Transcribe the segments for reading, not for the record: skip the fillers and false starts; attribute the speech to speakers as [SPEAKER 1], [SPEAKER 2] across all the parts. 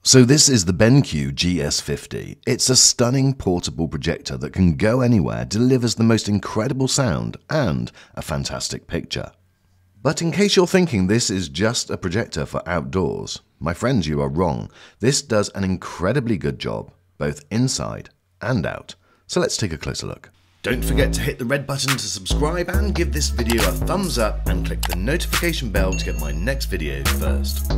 [SPEAKER 1] So this is the BenQ GS50. It's a stunning portable projector that can go anywhere, delivers the most incredible sound, and a fantastic picture. But in case you're thinking this is just a projector for outdoors, my friends, you are wrong. This does an incredibly good job, both inside and out. So let's take a closer look. Don't forget to hit the red button to subscribe and give this video a thumbs up and click the notification bell to get my next video first.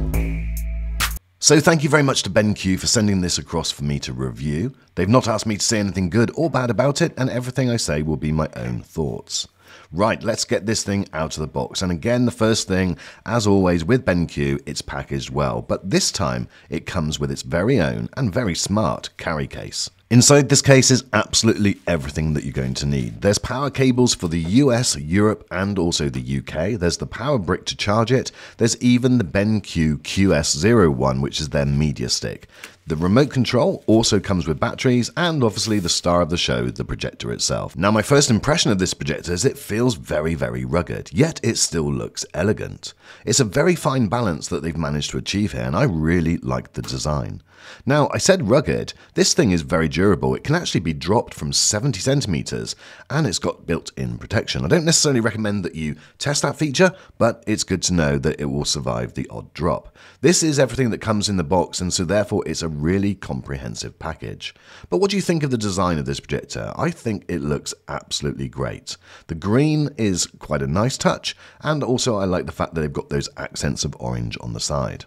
[SPEAKER 1] So thank you very much to BenQ for sending this across for me to review. They've not asked me to say anything good or bad about it, and everything I say will be my own thoughts. Right, let's get this thing out of the box. And again, the first thing, as always with BenQ, it's packaged well, but this time it comes with its very own and very smart carry case. Inside this case is absolutely everything that you're going to need. There's power cables for the US, Europe, and also the UK. There's the power brick to charge it. There's even the BenQ GS50, which is their media stick. The remote control also comes with batteries, and obviously the star of the show, the projector itself. Now, my first impression of this projector is it feels very, very rugged, yet it still looks elegant. It's a very fine balance that they've managed to achieve here, and I really like the design. Now, I said rugged. This thing is very durable. It can actually be dropped from 70 centimeters, and it's got built-in protection. I don't necessarily recommend that you test that feature, but it's good to know that it will survive the odd drop. This is everything that comes in the box, and so therefore it's a really comprehensive package. But what do you think of the design of this projector? I think it looks absolutely great. The green is quite a nice touch, and also I like the fact that they've got those accents of orange on the side.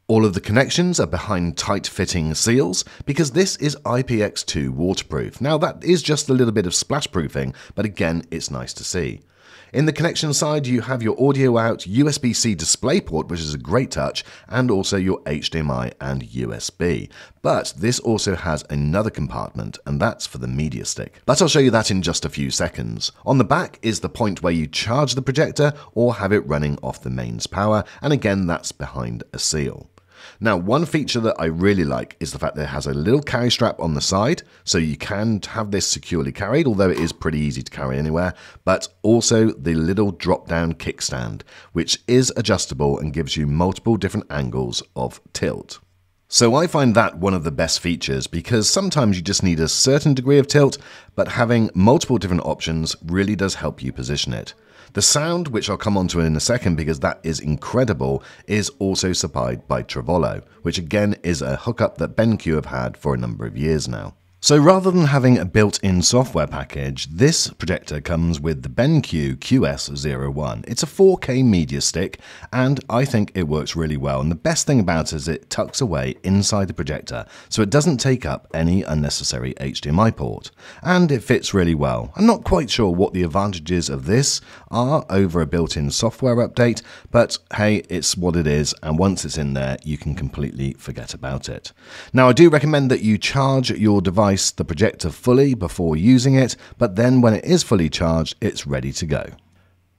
[SPEAKER 1] All of the connections are behind tight-fitting seals because this is IPX2 waterproof. Now that is just a little bit of splash proofing, but again, it's nice to see. In the connection side, you have your audio out, USB-C DisplayPort, which is a great touch, and also your HDMI and USB. But this also has another compartment, and that's for the media stick. But I'll show you that in just a few seconds. On the back is the point where you charge the projector or have it running off the mains power, and again, that's behind a seal. Now, one feature that I really like is the fact that it has a little carry strap on the side, so you can have this securely carried, although it is pretty easy to carry anywhere, but also the little drop-down kickstand, which is adjustable and gives you multiple different angles of tilt. So I find that one of the best features because sometimes you just need a certain degree of tilt, but having multiple different options really does help you position it. The sound, which I'll come on to in a second because that is incredible, is also supplied by Trevolo, which again is a hookup that BenQ have had for a number of years now. So rather than having a built-in software package, this projector comes with the BenQ GS50. It's a 4K media stick, and I think it works really well. And the best thing about it is it tucks away inside the projector, so it doesn't take up any unnecessary HDMI port. And it fits really well. I'm not quite sure what the advantages of this are over a built-in software update, but hey, it's what it is, and once it's in there, you can completely forget about it. Now, I do recommend that you charge your device, the projector, fully before using it, but then when it is fully charged, it's ready to go.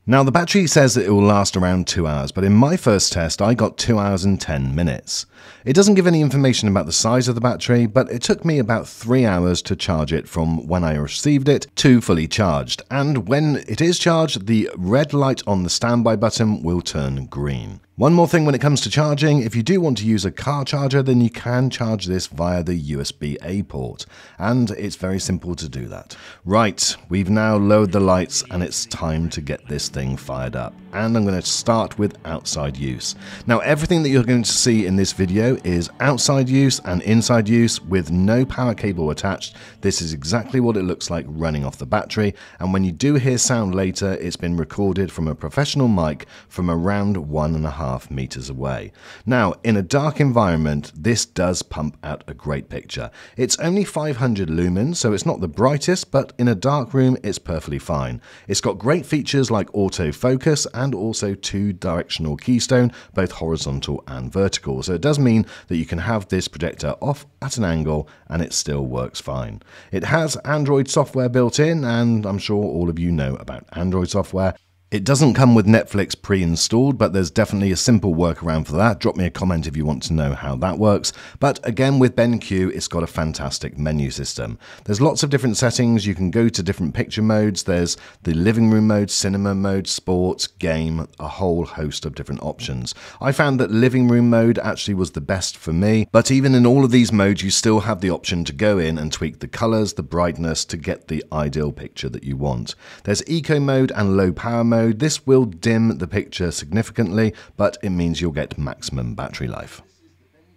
[SPEAKER 1] Now, the battery says that it will last around 2 hours, but in my first test, I got 2 hours and 10 minutes. It doesn't give any information about the size of the battery, but it took me about 3 hours to charge it from when I received it to fully charged. And when it is charged, the red light on the standby button will turn green. One more thing when it comes to charging, if you do want to use a car charger, then you can charge this via the USB-A port, and it's very simple to do that. Right, we've now lowered the lights and it's time to get this thing fired up, and I'm going to start with outside use. Now, everything that you're going to see in this video is outside use and inside use with no power cable attached. This is exactly what it looks like running off the battery, and when you do hear sound later, it's been recorded from a professional mic from around 1.5 meters away. Now, in a dark environment, this does pump out a great picture. It's only 500 lumens, so it's not the brightest, but in a dark room, it's perfectly fine. It's got great features like autofocus and also 2-directional keystone, both horizontal and vertical. So it does mean that you can have this projector off at an angle and it still works fine. It has Android software built in, and I'm sure all of you know about Android software. It doesn't come with Netflix pre-installed, but there's definitely a simple workaround for that. Drop me a comment if you want to know how that works. But again, with BenQ, it's got a fantastic menu system. There's lots of different settings. You can go to different picture modes. There's the living room mode, cinema mode, sports, game, a whole host of different options. I found that living room mode actually was the best for me, but even in all of these modes, you still have the option to go in and tweak the colors, the brightness to get the ideal picture that you want. There's eco mode and low power mode. This will dim the picture significantly, but it means you'll get maximum battery life.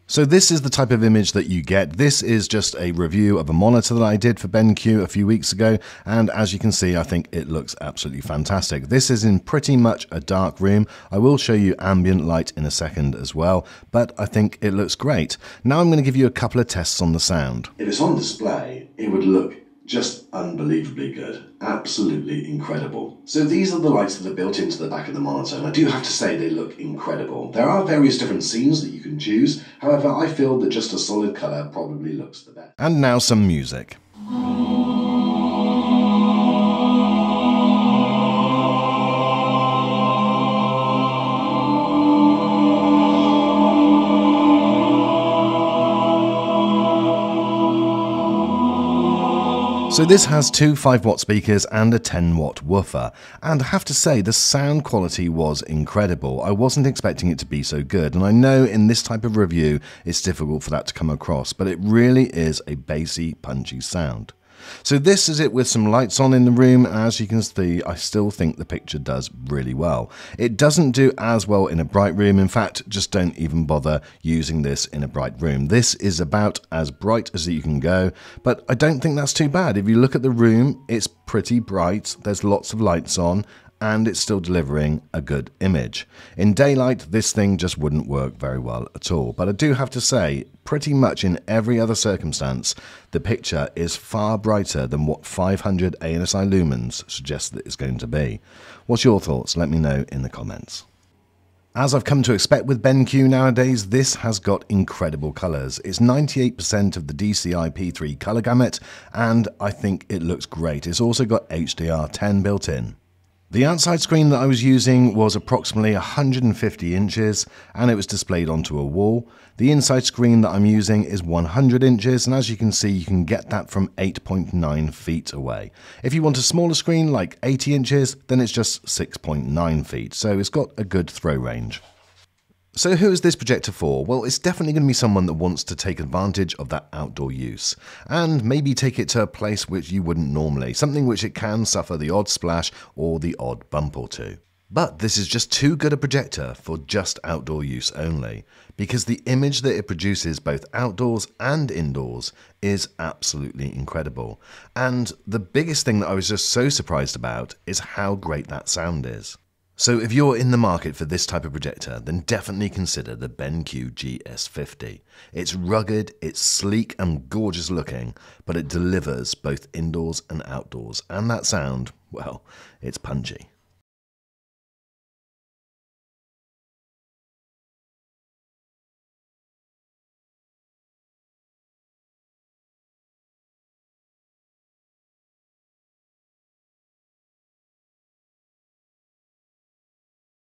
[SPEAKER 1] So this is the type of image that you get. This is just a review of a monitor that I did for BenQ a few weeks ago, and as you can see, I think it looks absolutely fantastic. This is in pretty much a dark room. I will show you ambient light in a second as well, but I think it looks great. Now I'm going to give you a couple of tests on the sound.
[SPEAKER 2] If it's on display, it would look just unbelievably good. Absolutely incredible. So these are the lights that are built into the back of the monitor, and I do have to say they look incredible. There are various different scenes that you can choose. However, I feel that just a solid colour probably looks the best.
[SPEAKER 1] And now some music. So this has two 5-watt speakers and a 10-watt woofer, and I have to say the sound quality was incredible. I wasn't expecting it to be so good, and I know in this type of review it's difficult for that to come across, but it really is a bassy, punchy sound. So this is it with some lights on in the room. As you can see, I still think the picture does really well. It doesn't do as well in a bright room. In fact, just don't even bother using this in a bright room. This is about as bright as you can go, but I don't think that's too bad. If you look at the room, it's pretty bright. There's lots of lights on, and it's still delivering a good image. In daylight, this thing just wouldn't work very well at all. But I do have to say, pretty much in every other circumstance, the picture is far brighter than what 500 ANSI lumens suggests that it's going to be. What's your thoughts? Let me know in the comments. As I've come to expect with BenQ nowadays, this has got incredible colours. It's 98% of the DCI P3 colour gamut, and I think it looks great. It's also got HDR10 built in. The outside screen that I was using was approximately 150 inches, and it was displayed onto a wall. The inside screen that I'm using is 100 inches, and as you can see, you can get that from 8.9 feet away. If you want a smaller screen like 80 inches, then it's just 6.9 feet, so it's got a good throw range. So who is this projector for? Well, it's definitely going to be someone that wants to take advantage of that outdoor use and maybe take it to a place which you wouldn't normally, something which it can suffer the odd splash or the odd bump or two. But this is just too good a projector for just outdoor use only, because the image that it produces both outdoors and indoors is absolutely incredible. And the biggest thing that I was just so surprised about is how great that sound is. So if you're in the market for this type of projector, then definitely consider the BenQ GS50. It's rugged, it's sleek and gorgeous looking, but it delivers both indoors and outdoors, and that sound, well, it's punchy.